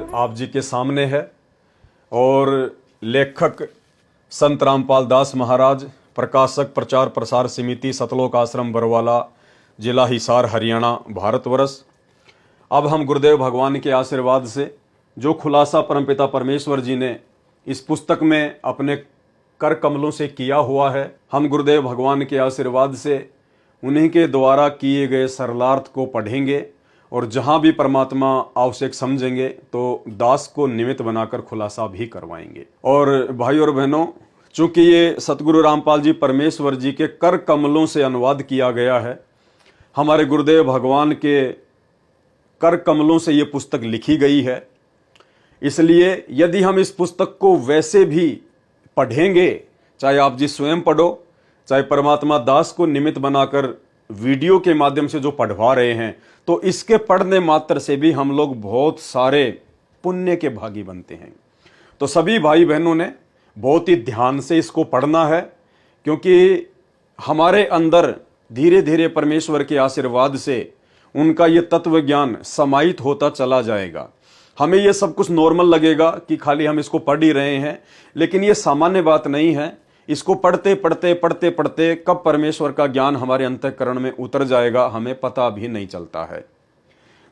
आप जी के सामने है और लेखक संत रामपाल दास महाराज, प्रकाशक प्रचार प्रसार समिति, सतलोक आश्रम बरवाला, जिला हिसार, हरियाणा, भारतवर्ष। अब हम गुरुदेव भगवान के आशीर्वाद से जो खुलासा परमपिता परमेश्वर जी ने इस पुस्तक में अपने कर कमलों से किया हुआ है, हम गुरुदेव भगवान के आशीर्वाद से उन्हीं के द्वारा किए गए सरलार्थ को पढ़ेंगे और जहाँ भी परमात्मा आवश्यक समझेंगे तो दास को निमित्त बनाकर खुलासा भी करवाएंगे। और भाई और बहनों, चूंकि ये सतगुरु रामपाल जी परमेश्वर जी के कर कमलों से अनुवाद किया गया है, हमारे गुरुदेव भगवान के कर कमलों से ये पुस्तक लिखी गई है, इसलिए यदि हम इस पुस्तक को वैसे भी पढ़ेंगे, चाहे आप जी स्वयं पढ़ो, चाहे परमात्मा दास को निमित्त बनाकर वीडियो के माध्यम से जो पढ़वा रहे हैं, तो इसके पढ़ने मात्र से भी हम लोग बहुत सारे पुण्य के भागी बनते हैं। तो सभी भाई बहनों ने बहुत ही ध्यान से इसको पढ़ना है, क्योंकि हमारे अंदर धीरे धीरे परमेश्वर के आशीर्वाद से उनका ये तत्व ज्ञान समाहित होता चला जाएगा। हमें ये सब कुछ नॉर्मल लगेगा कि खाली हम इसको पढ़ ही रहे हैं, लेकिन ये सामान्य बात नहीं है। इसको पढ़ते पढ़ते पढ़ते पढ़ते कब परमेश्वर का ज्ञान हमारे अंतःकरण में उतर जाएगा हमें पता भी नहीं चलता है।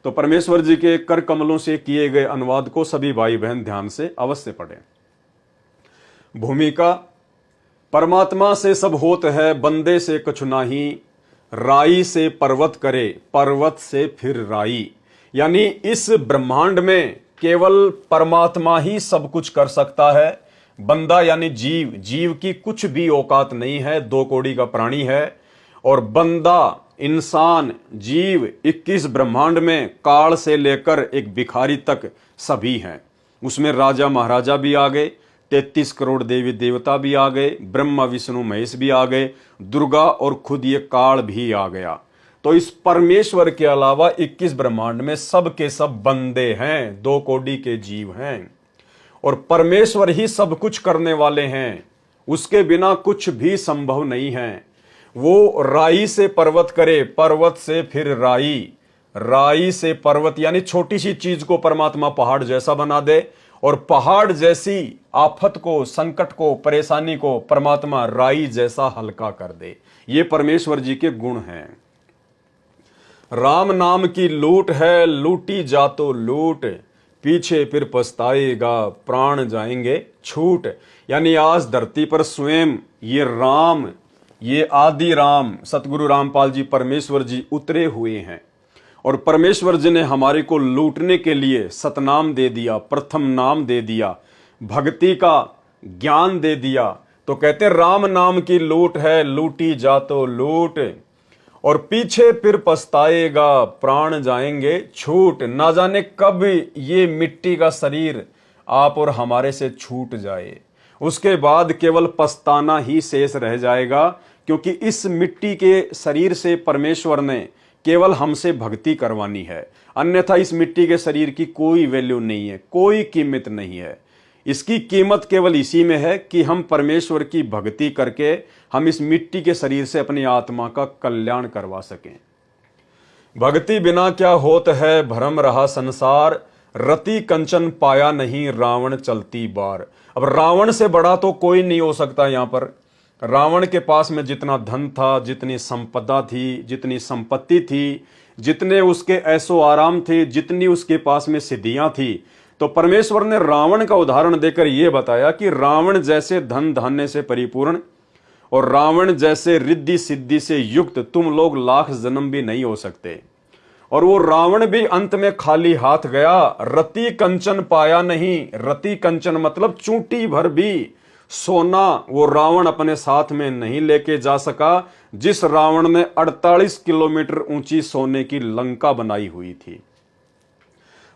तो परमेश्वर जी के कर कमलों से किए गए अनुवाद को सभी भाई बहन ध्यान से अवश्य पढ़ें। भूमिका: परमात्मा से सब होत है, बंदे से कछु नाही, राई से पर्वत करे, पर्वत से फिर राई। यानी इस ब्रह्मांड में केवल परमात्मा ही सब कुछ कर सकता है। बंदा यानी जीव, जीव की कुछ भी औकात नहीं है, 2 कौड़ी का प्राणी है। और बंदा, इंसान, जीव 21 ब्रह्मांड में काल से लेकर एक भिखारी तक सभी हैं। उसमें राजा महाराजा भी आ गए, 33 करोड़ देवी देवता भी आ गए, ब्रह्मा विष्णु महेश भी आ गए, दुर्गा और खुद ये काल भी आ गया। तो इस परमेश्वर के अलावा 21 ब्रह्मांड में सब के सब बंदे हैं, 2 कौड़ी के जीव हैं। और परमेश्वर ही सब कुछ करने वाले हैं, उसके बिना कुछ भी संभव नहीं है। वो राई से पर्वत करे, पर्वत से फिर राई, राई से पर्वत यानी छोटी सी चीज को परमात्मा पहाड़ जैसा बना दे, और पहाड़ जैसी आफत को, संकट को, परेशानी को परमात्मा राई जैसा हल्का कर दे। ये परमेश्वर जी के गुण हैं। राम नाम की लूट है, लूटी जा तो लूट, पीछे फिर पछताएगा, प्राण जाएंगे छूट। यानी आज धरती पर स्वयं ये राम, ये आदि राम सतगुरु रामपाल जी परमेश्वर जी उतरे हुए हैं। और परमेश्वर जी ने हमारे को लूटने के लिए सतनाम दे दिया, प्रथम नाम दे दिया, भक्ति का ज्ञान दे दिया। तो कहते राम नाम की लूट है, लूटी जा तो लूट, और पीछे फिर पछताएगा, प्राण जाएंगे छूट। ना जाने कब ये मिट्टी का शरीर आप और हमारे से छूट जाए, उसके बाद केवल पछताना ही शेष रह जाएगा। क्योंकि इस मिट्टी के शरीर से परमेश्वर ने केवल हमसे भक्ति करवानी है, अन्यथा इस मिट्टी के शरीर की कोई वैल्यू नहीं है, कोई कीमत नहीं है। इसकी कीमत केवल इसी में है कि हम परमेश्वर की भक्ति करके हम इस मिट्टी के शरीर से अपनी आत्मा का कल्याण करवा सकें। भक्ति बिना क्या होत है, भ्रम रहा संसार, रति कंचन पाया नहीं, रावण चलती बार। अब रावण से बड़ा तो कोई नहीं हो सकता। यहाँ पर रावण के पास में जितना धन था, जितनी संपदा थी, जितनी संपत्ति थी, जितने उसके ऐसो आराम थे, जितनी उसके पास में सिद्धियां थी, तो परमेश्वर ने रावण का उदाहरण देकर यह बताया कि रावण जैसे धन धान्य से परिपूर्ण और रावण जैसे रिद्धि सिद्धि से युक्त तुम लोग लाख जन्म भी नहीं हो सकते। और वो रावण भी अंत में खाली हाथ गया, रति कंचन पाया नहीं। रति कंचन मतलब चूंटी भर भी सोना वो रावण अपने साथ में नहीं लेके जा सका, जिस रावण ने 48 किलोमीटर ऊंची सोने की लंका बनाई हुई थी।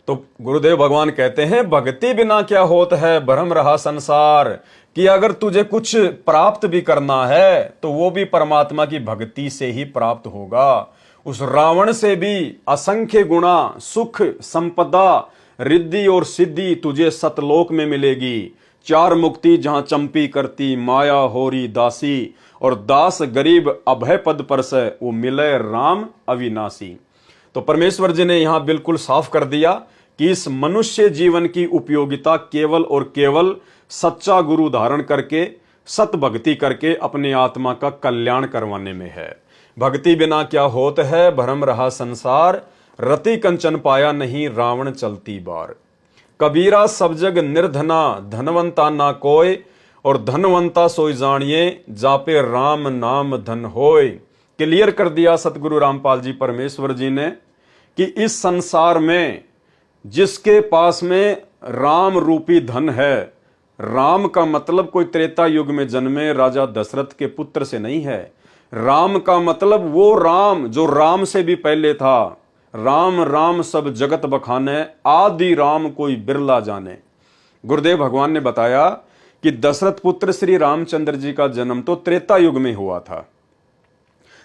तो गुरुदेव भगवान कहते हैं भक्ति बिना क्या होत है, भ्रम रहा संसार, कि अगर तुझे कुछ प्राप्त भी करना है तो वो भी परमात्मा की भक्ति से ही प्राप्त होगा। उस रावण से भी असंख्य गुणा सुख, संपदा, रिद्धि और सिद्धि तुझे सतलोक में मिलेगी। 4 मुक्ति जहां चंपी करती, माया होरी दासी, और दास गरीब अभय पद पर से वो मिले राम अविनाशी। तो परमेश्वर जी ने यहां बिल्कुल साफ कर दिया कि इस मनुष्य जीवन की उपयोगिता केवल और केवल सच्चा गुरु धारण करके सत भक्ति करके अपने आत्मा का कल्याण करवाने में है। भक्ति बिना क्या होत है, भरम रहा संसार, रति कंचन पाया नहीं, रावण चलती बार। कबीरा सब जग निर्धना, धनवंता ना कोय, और धनवंता सोई जानिए, जापे राम नाम धन होय। क्लियर कर दिया सतगुरु रामपाल जी परमेश्वर जी ने कि इस संसार में जिसके पास में राम रूपी धन है, राम का मतलब कोई त्रेता युग में जन्मे राजा दशरथ के पुत्र से नहीं है। राम का मतलब वो राम जो राम से भी पहले था। राम राम सब जगत बखाने, आदि राम कोई बिरला जाने। गुरुदेव भगवान ने बताया कि दशरथ पुत्र श्री रामचंद्र जी का जन्म तो त्रेता युग में हुआ था,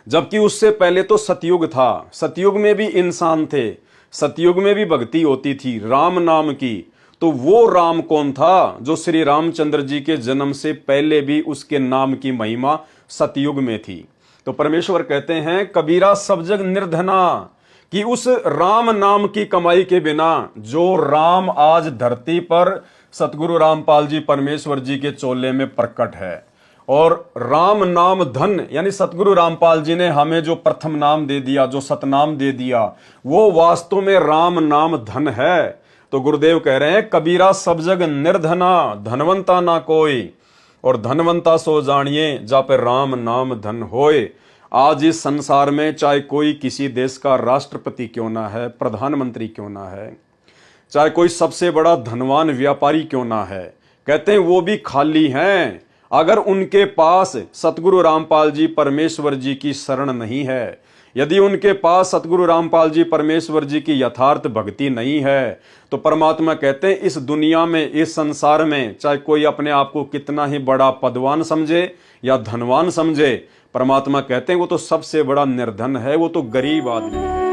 जबकि उससे पहले तो सतयुग था। सतयुग में भी इंसान थे, सतयुग में भी भक्ति होती थी राम नाम की। तो वो राम कौन था जो श्री रामचंद्र जी के जन्म से पहले भी उसके नाम की महिमा सतयुग में थी। तो परमेश्वर कहते हैं कबीरा सब जग निर्धना, कि उस राम नाम की कमाई के बिना जो राम आज धरती पर सतगुरु रामपाल जी परमेश्वर जी के चोले में प्रकट है, और राम नाम धन यानी सतगुरु रामपाल जी ने हमें जो प्रथम नाम दे दिया, जो सतनाम दे दिया, वो वास्तव में राम नाम धन है। तो गुरुदेव कह रहे हैं कबीरा सब जग निर्धना, धनवंता ना कोई, और धनवंता सो जानिए, जा पे राम नाम धन होए। आज इस संसार में चाहे कोई किसी देश का राष्ट्रपति क्यों ना है, प्रधानमंत्री क्यों ना है, चाहे कोई सबसे बड़ा धनवान व्यापारी क्यों ना है, कहते हैं वो भी खाली हैं अगर उनके पास सतगुरु रामपाल जी परमेश्वर जी की शरण नहीं है। यदि उनके पास सतगुरु रामपाल जी परमेश्वर जी की यथार्थ भक्ति नहीं है, तो परमात्मा कहते हैं इस दुनिया में, इस संसार में, चाहे कोई अपने आप को कितना ही बड़ा पदवान समझे या धनवान समझे, परमात्मा कहते हैं वो तो सबसे बड़ा निर्धन है, वो तो गरीब आदमी है।